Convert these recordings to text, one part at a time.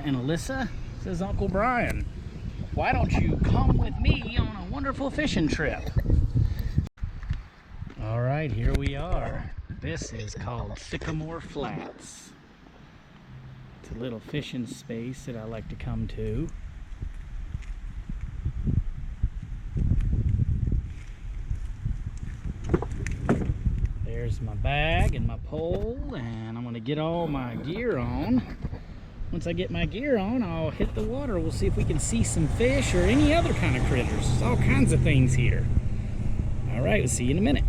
and Alyssa, says Uncle Brian. Why don't you come with me on a wonderful fishing trip? All right, here we are. This is called Sycamore Flats. It's a little fishing space that I like to come to. There's my bag and my pole, and I'm gonna get all my gear on. Once I get my gear on, I'll hit the water. We'll see if we can see some fish or any other kind of critters. There's all kinds of things here. All right, we'll see you in a minute.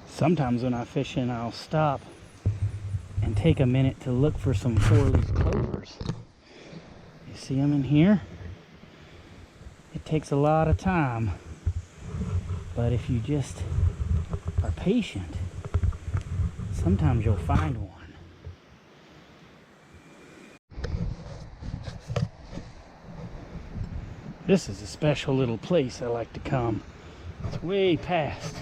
Sometimes when I fish in, I'll stop and take a minute to look for some four-leaf clovers. You see them in here? It takes a lot of time, but if you just are patient, sometimes you'll find one. This is a special little place I like to come. It's way past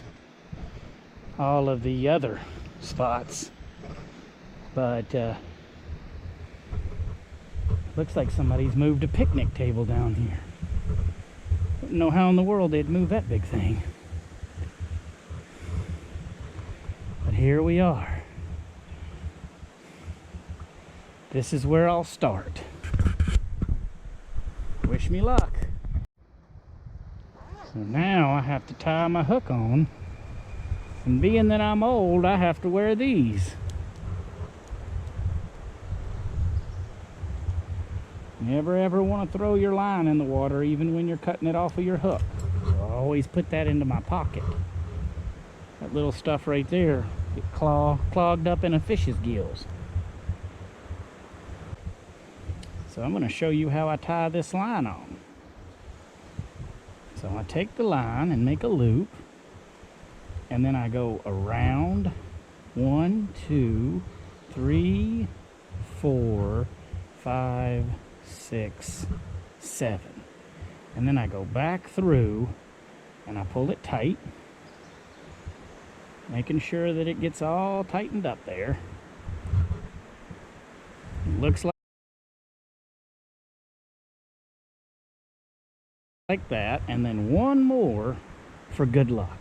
all of the other spots, but looks like somebody's moved a picnic table down here. Don't know how in the world they'd move that big thing, but here we are. This is where I'll start. Wish me luck. So now I have to tie my hook on, and being that I'm old, I have to wear these. Never ever want to throw your line in the water, even when you're cutting it off of your hook. So I always put that into my pocket. That little stuff right there get clogged up in a fish's gills. So I'm going to show you how I tie this line on. So I take the line and make a loop, and then I go around 1, 2, 3, 4, 5, 6, 7, and then I go back through and I pull it tight, making sure that it gets all tightened up there. It looks like that, and then one more for good luck.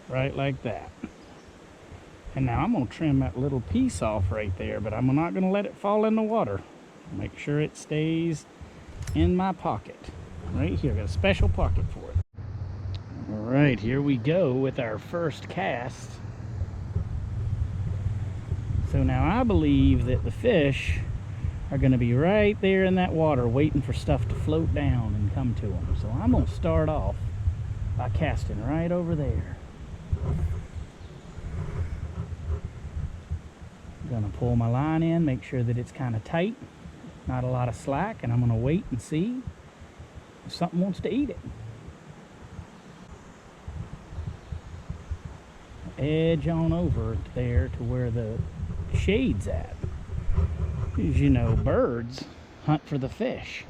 Right like that. And now I'm going to trim that little piece off right there, but I'm not going to let it fall in the water. Make sure it stays in my pocket. Right here, got a special pocket for it. All right, here we go with our first cast. So now I believe that the fish are going to be right there in that water waiting for stuff to float down and come to them. So I'm going to start off by casting right over there. I'm going to pull my line in, make sure that it's kind of tight, not a lot of slack, and I'm going to wait and see if something wants to eat it. Edge on over there to where the shade's at. As you know, birds hunt for the fish.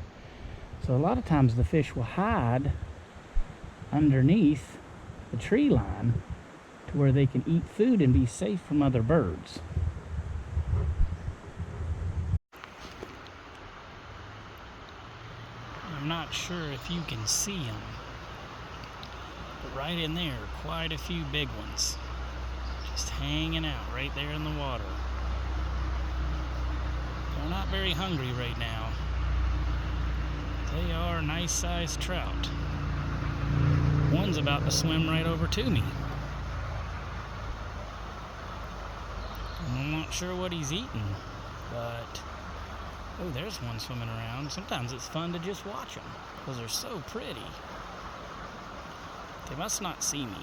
So a lot of times the fish will hide underneath the tree line to where they can eat food and be safe from other birds. I'm not sure if you can see them, but right in there are quite a few big ones just hanging out right there in the water. They're not very hungry right now. They are nice sized trout. One's about to swim right over to me. I'm not sure what he's eating, but oh, there's one swimming around. Sometimes it's fun to just watch them because they're so pretty. They must not see me.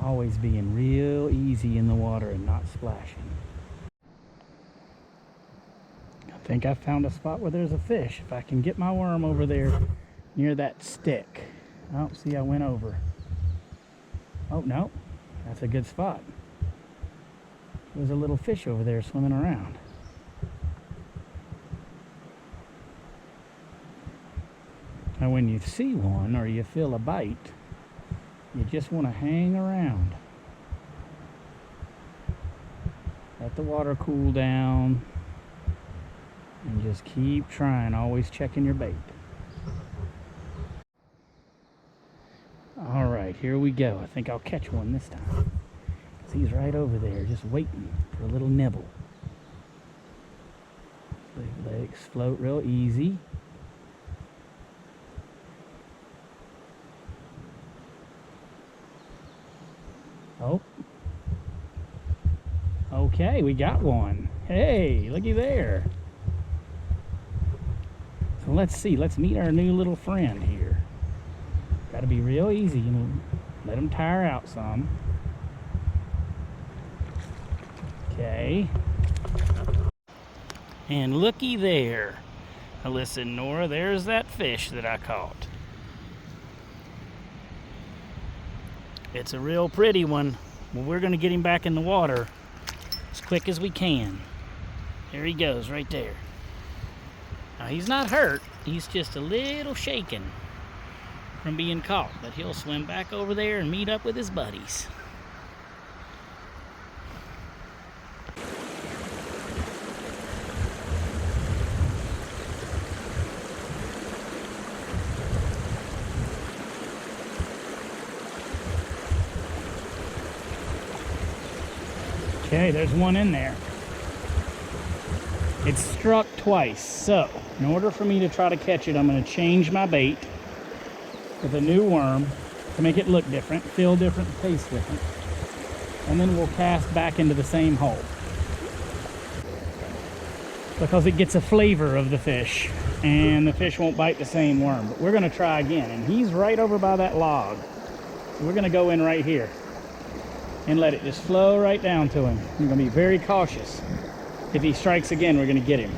Always being real easy in the water and not splashing. I think I found a spot where there's a fish. If I can get my worm over there near that stick, Oh, see, I went over. Oh, no. That's a good spot. There's a little fish over there swimming around. Now, when you see one or you feel a bite, you just want to hang around. Let the water cool down and just keep trying, always checking your bait. All right, here we go. I think I'll catch one this time. 'Cause he's right over there, just waiting for a little nibble. His legs float real easy. Oh. Okay, we got one. Hey, looky there. So let's see. Let's meet our new little friend here. Got to be real easy. You know, let him tire out some. Okay. And looky there. Now listen, Nora, there's that fish that I caught. It's a real pretty one. Well, we're going to get him back in the water as quick as we can. There he goes, right there. Now, he's not hurt. He's just a little shaken from being caught, but he'll swim back over there and meet up with his buddies. Okay, there's one in there. It's struck twice, so in order for me to try to catch it, I'm going to change my bait with a new worm to make it look different, feel different, taste different. And then we'll cast back into the same hole, because it gets a flavor of the fish and the fish won't bite the same worm. But we're going to try again, and he's right over by that log. So we're going to go in right here and let it just flow right down to him. We're going to be very cautious. If he strikes again, we're going to get him.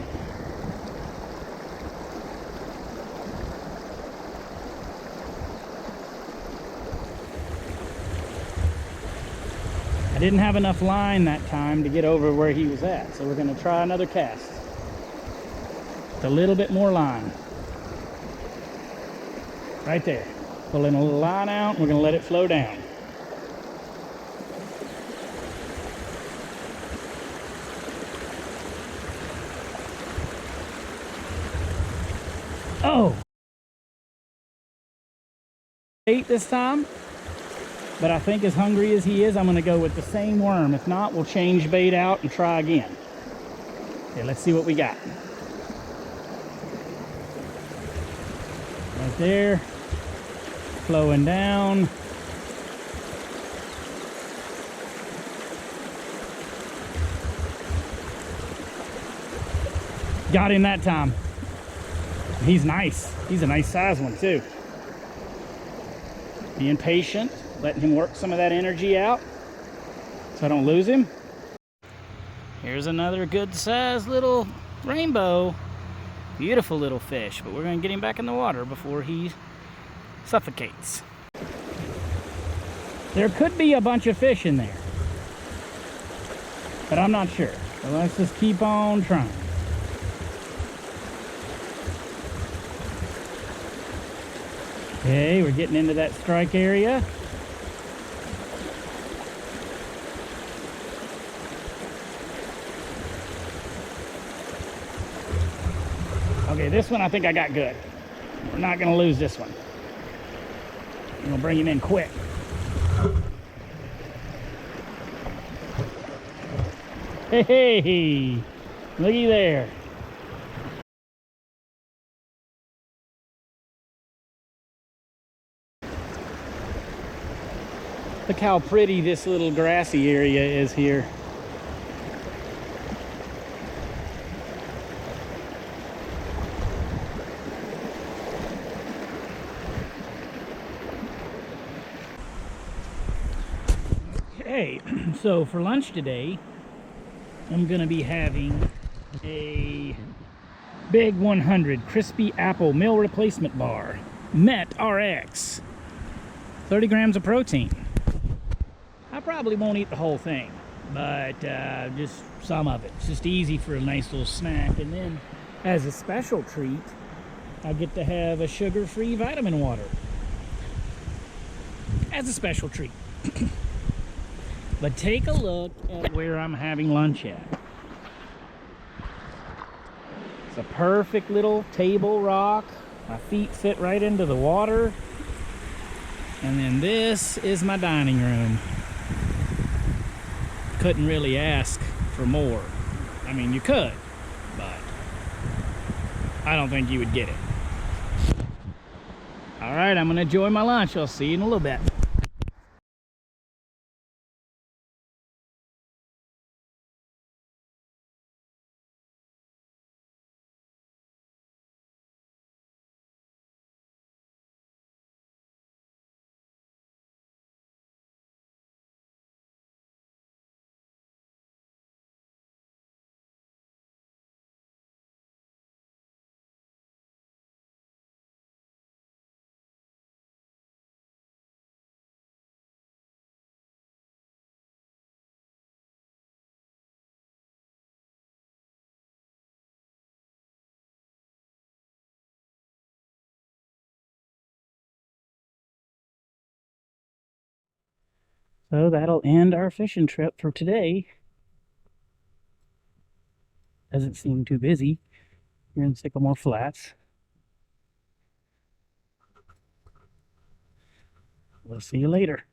I didn't have enough line that time to get over where he was at, so we're going to try another cast. With a little bit more line. Right there. Pulling a little line out, and we're going to let it flow down. Oh! Bait this time, but I think as hungry as he is, I'm going to go with the same worm. If not, we'll change bait out and try again. Okay, let's see what we got. Right there, flowing down. Got him that time. He's nice. He's a nice size one too. Being patient, letting him work some of that energy out so I don't lose him. Here's another good sized little rainbow. Beautiful little fish, but we're going to get him back in the water before he suffocates. There could be a bunch of fish in there, but I'm not sure. So let's just keep on trying. Okay, we're getting into that strike area. Okay, this one I think I got good. We're not going to lose this one. I'm going to bring him in quick. Hey, looky there. Look how pretty this little grassy area is here. Okay, so for lunch today, I'm going to be having a Big 100 Crispy Apple Meal Replacement Bar, Met RX. 30 grams of protein. I probably won't eat the whole thing, but just some of it. It's just easy for a nice little snack. And then as a special treat, I get to have a sugar-free vitamin water as a special treat. But take a look at where I'm having lunch at. It's a perfect little table rock. My feet fit right into the water. And then this is my dining room. Couldn't really ask for more. I mean, you could, but I don't think you would get it. All right, I'm gonna enjoy my lunch. I'll see you in a little bit. So that'll end our fishing trip for today. Doesn't seem too busy here in Sycamore Flats. We'll see you later.